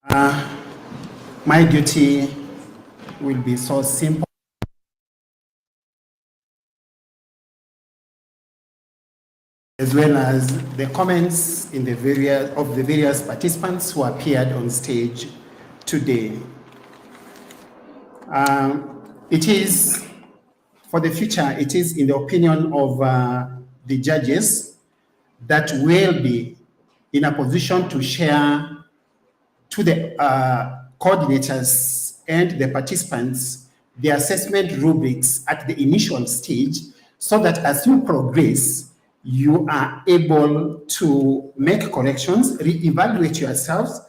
My duty will be so simple, as well as the comments in the various participants who appeared on stage today. It is, for the future, it is in the opinion of the judges that will be in a position to share to the coordinators and the participants the assessment rubrics at the initial stage, so that as you progress, you are able to make corrections, re-evaluate yourselves,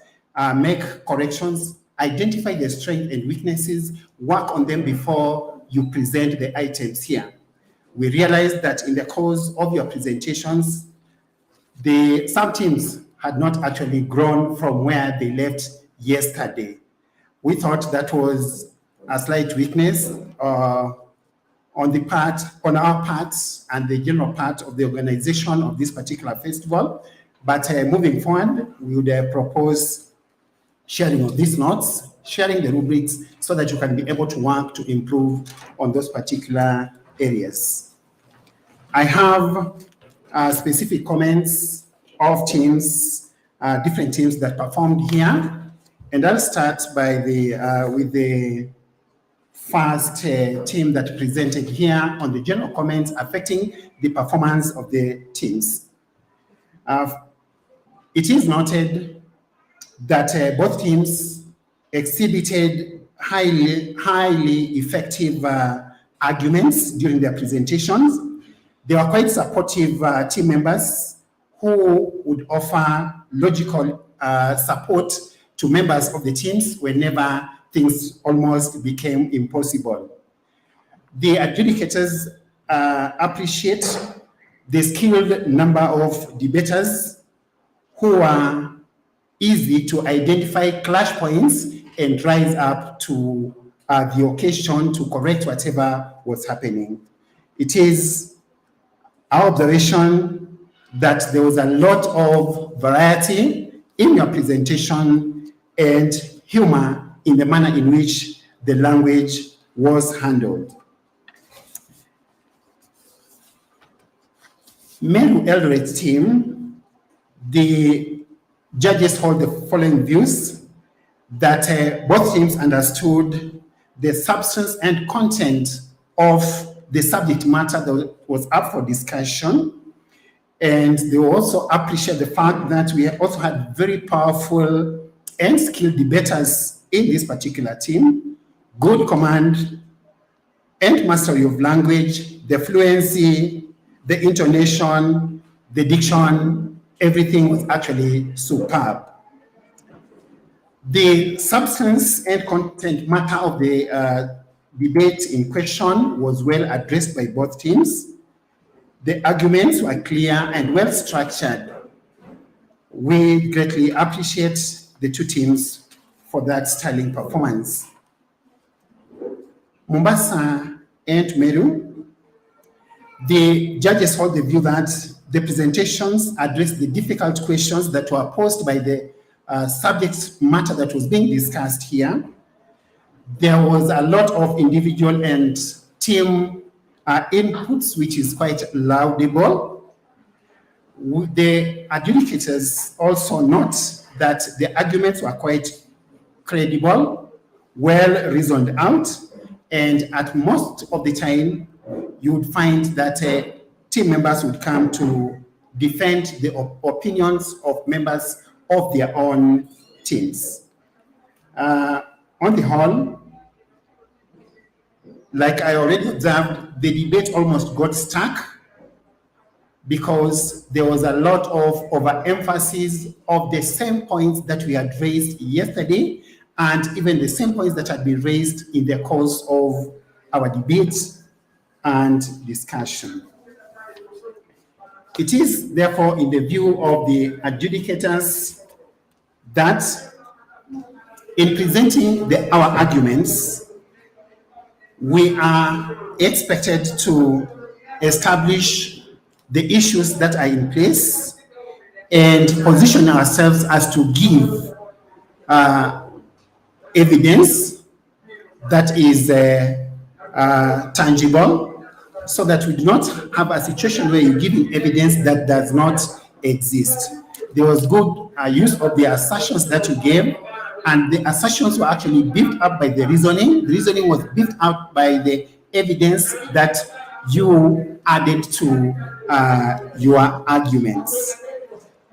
make corrections, identify the strengths and weaknesses, work on them before you present the items here. We realize that in the course of your presentations, some teams had not actually grown from where they left yesterday. We thought that was a slight weakness on our part and the general part of the organization of this particular festival. But moving forward, we would propose sharing of these notes, sharing the rubrics, so that you can be able to work to improve on those particular areas. I have specific comments of teams, different teams that performed here. And I'll start with the first team that presented here on the general comments affecting the performance of the teams. It is noted that both teams exhibited highly effective arguments during their presentations. They were quite supportive team members who would offer logical support to members of the teams whenever things almost became impossible. The adjudicators appreciate the skilled number of debaters who are easy to identify clash points and rise up to the occasion to correct whatever was happening. It is our observation that there was a lot of variety in your presentation and humor in the manner in which the language was handled. Meru Eldoret team, the judges hold the following views: that both teams understood the substance and content of the subject matter that was up for discussion. And they also appreciate the fact that we also had very powerful and skilled debaters in this particular team, good command and mastery of language, the fluency, the intonation, the diction, everything was actually superb. The substance and content matter of the debate in question was well addressed by both teams. The arguments were clear and well structured. We greatly appreciate the two teams for that sterling performance. Mombasa and Meru, the judges hold the view that the presentations addressed the difficult questions that were posed by the subject matter that was being discussed here. There was a lot of individual and team inputs, which is quite laudable. The adjudicators also note that the arguments were quite credible, well reasoned out, and at most of the time, you would find that team members would come to defend the opinions of members of their own teams. On the whole, like I already observed, the debate almost got stuck because there was a lot of overemphasis of the same points that we had raised yesterday, and even the same points that had been raised in the course of our debates and discussion. It is therefore in the view of the adjudicators that in presenting our arguments, we are expected to establish the issues that are in place and position ourselves as to give evidence that is tangible, so that we do not have a situation where you're giving evidence that does not exist. There was good use of the assertions that you gave, and the assertions were actually built up by the reasoning. The reasoning was built up by the evidence that you added to your arguments.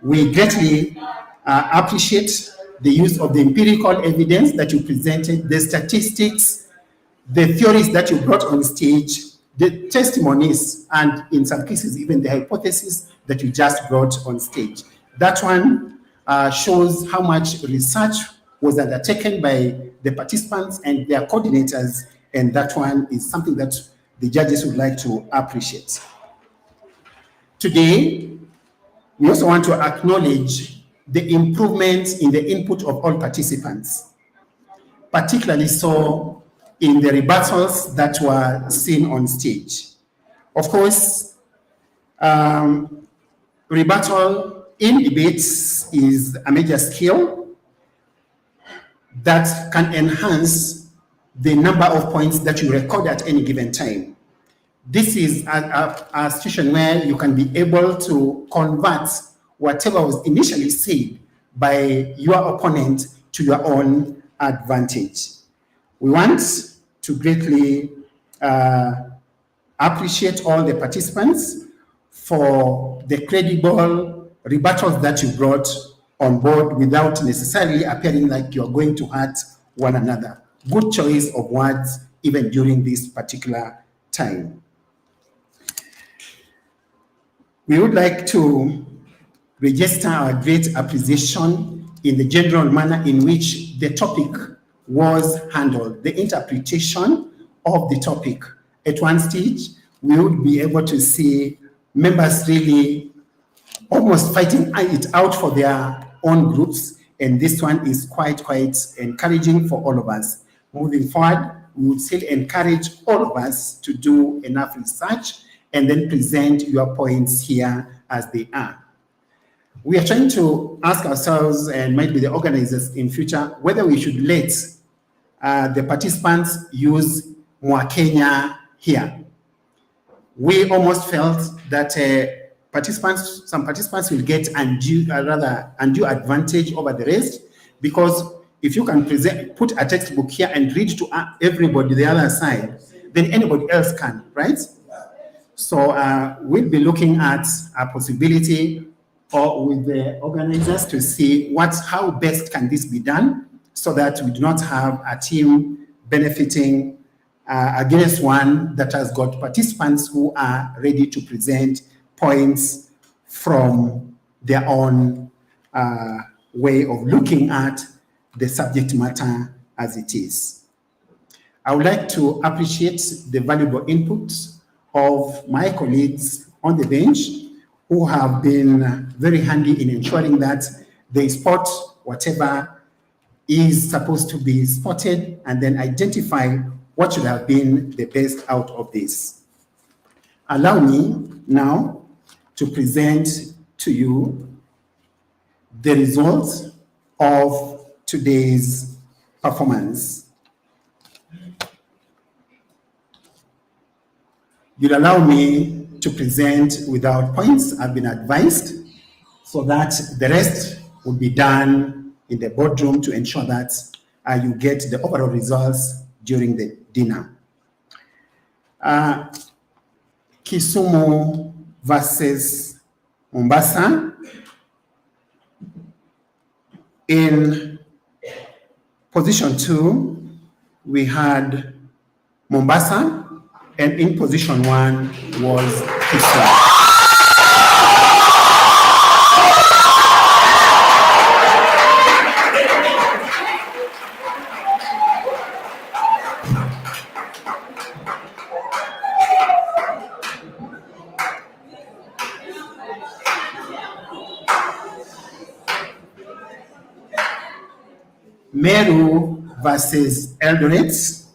We greatly appreciate the use of the empirical evidence that you presented, the statistics, the theories that you brought on stage, the testimonies, and in some cases, even the hypothesis that you just brought on stage. That one shows how much research was undertaken by the participants and their coordinators, and that one is something that the judges would like to appreciate. Today, we also want to acknowledge the improvements in the input of all participants, particularly so in the rebuttals that were seen on stage. Of course, rebuttal in debates is a major skill that can enhance the number of points that you record at any given time. This is a situation where you can be able to convert whatever was initially said by your opponent to your own advantage. We want to greatly appreciate all the participants for the credible rebuttals that you brought on board without necessarily appearing like you're going to hurt one another. Good choice of words even during this particular time. We would like to register our great appreciation in the general manner in which the topic was handled, the interpretation of the topic. At one stage, we would be able to see members really almost fighting it out for their own groups, and this one is quite encouraging for all of us. Moving forward, we would still encourage all of us to do enough research and then present your points here as they are. We are trying to ask ourselves, and maybe the organizers in future, whether we should let the participants use Mwakenya here. We almost felt that some participants will get undue advantage over the rest, because if you can put a textbook here and read to everybody the other side, then anybody else can, right? So we'll be looking at a possibility with the organizers to see how best can this be done, so that we do not have a team benefiting against one that has got participants who are ready to present points from their own way of looking at the subject matter as it is. I would like to appreciate the valuable input of my colleagues on the bench, who have been very handy in ensuring that they spot whatever is supposed to be spotted and then identify what should have been the best out of this. Allow me now to present to you the results of today's performance. You'll allow me to present without points. I've been advised, so that the rest will be done in the boardroom to ensure that you get the overall results during the dinner. Kisumu versus Mombasa. In position 2, we had Mombasa, and in position 1 was Kisumu. Meru versus Eldoret.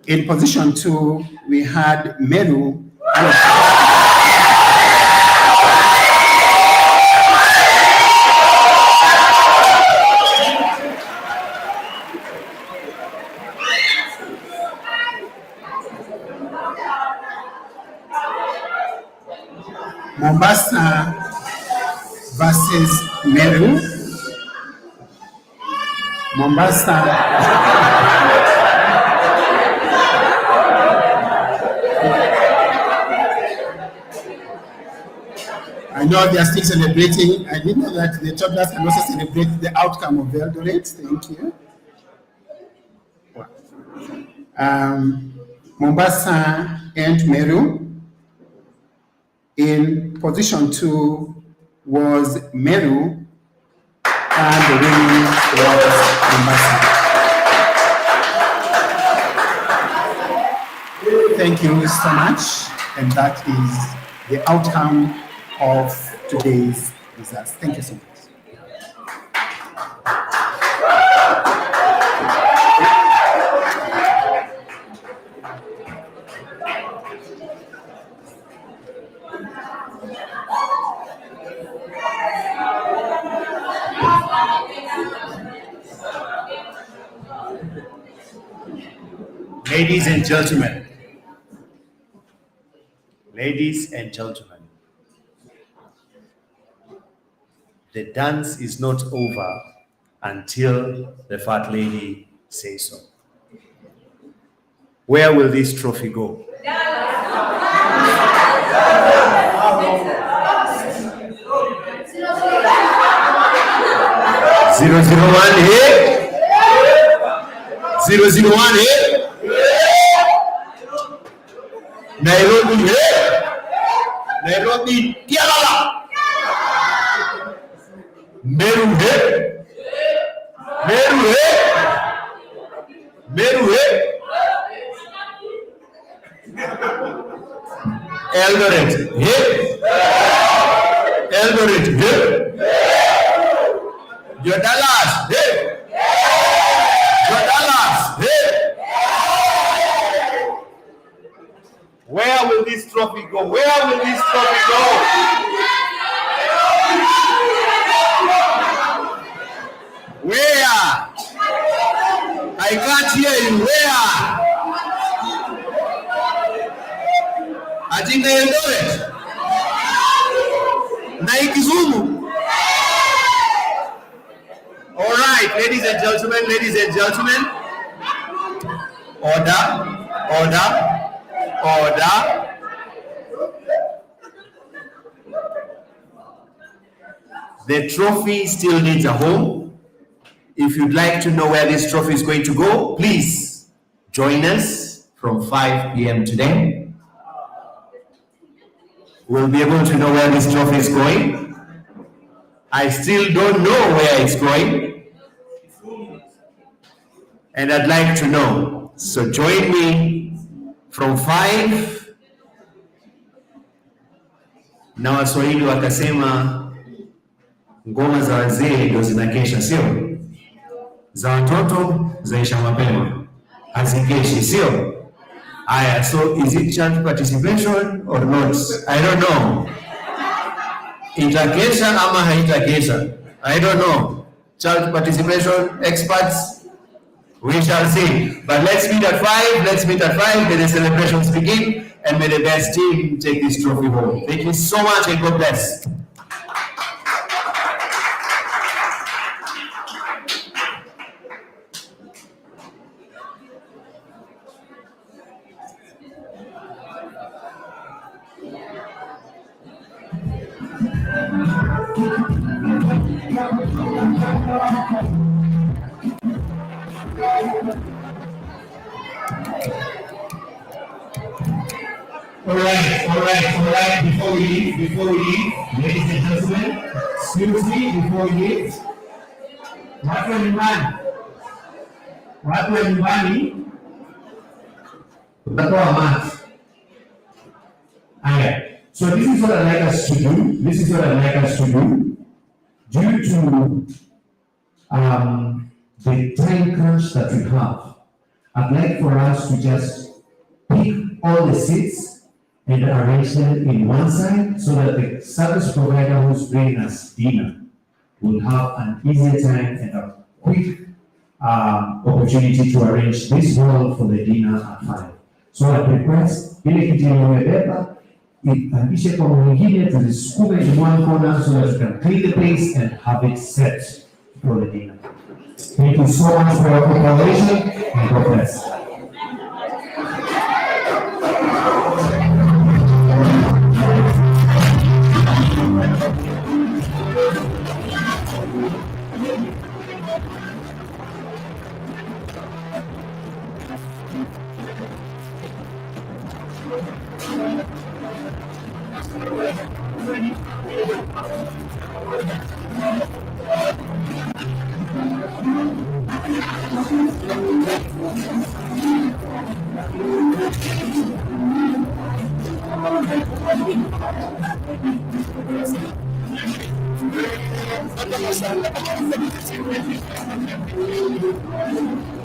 In position 2, we had Meru. Mombasa versus Meru. Mombasa. I know they are still celebrating. I didn't know that the toddlers can also celebrate the outcome of the Eldoret. Thank you. Mombasa and Meru. In position 2 was Meru, and the winning was Mombasa. Thank you so much, and that is the outcome of today's results. Thank you so much. Ladies and gentlemen, the dance is not over until the fat lady says so. Where will this trophy go? 001 here. 001 here. Nairobi here. Nairobi Kerala. Meru here. Meru here. Meru here. Eldoret here. Eldoret here. Your Dallas here. Your Dallas here. Where will this trophy go? Where will this trophy go? Where? I can't hear you. Where? I think they know it. Naikizumu. All right, ladies and gentlemen. Order. The trophy still needs a home. If you'd like to know where this trophy is going to go, please join us from 5 p.m. today. We'll be able to know where this trophy is going. I still don't know where it's going, and I'd like to know. So join me from 5. Na Waswahili wakasema ngoma za wazee ndio zinakesha, sio? Za watoto zaisha mapema, hazikeshi, sio? Aya, so is it child participation or not? I don't know. Itakesha ama haitakesha? I don't know. Child participation experts, we shall see. But let's meet at 5. May the celebrations begin, and may the best team take this trophy home. Thank you so much, and God bless. All right. Before we leave, ladies and gentlemen, excuse me, before we leave, watu wa nyumbani, tutatoa math. Alright, so this is what I'd like us to do. Due to the time crunch that we have, I'd like for us to just pick all the seats and arrange them in one side so that the service provider who's bringing us dinner will have an easier time and a quick opportunity to arrange this hall for the dinner at 5. So I request ile kiti imebeba iandishe kwa mwingine, tuzisukume in one corner so that you can clean the place and have it set for the dinner. Thank you so much for your cooperation and God bless.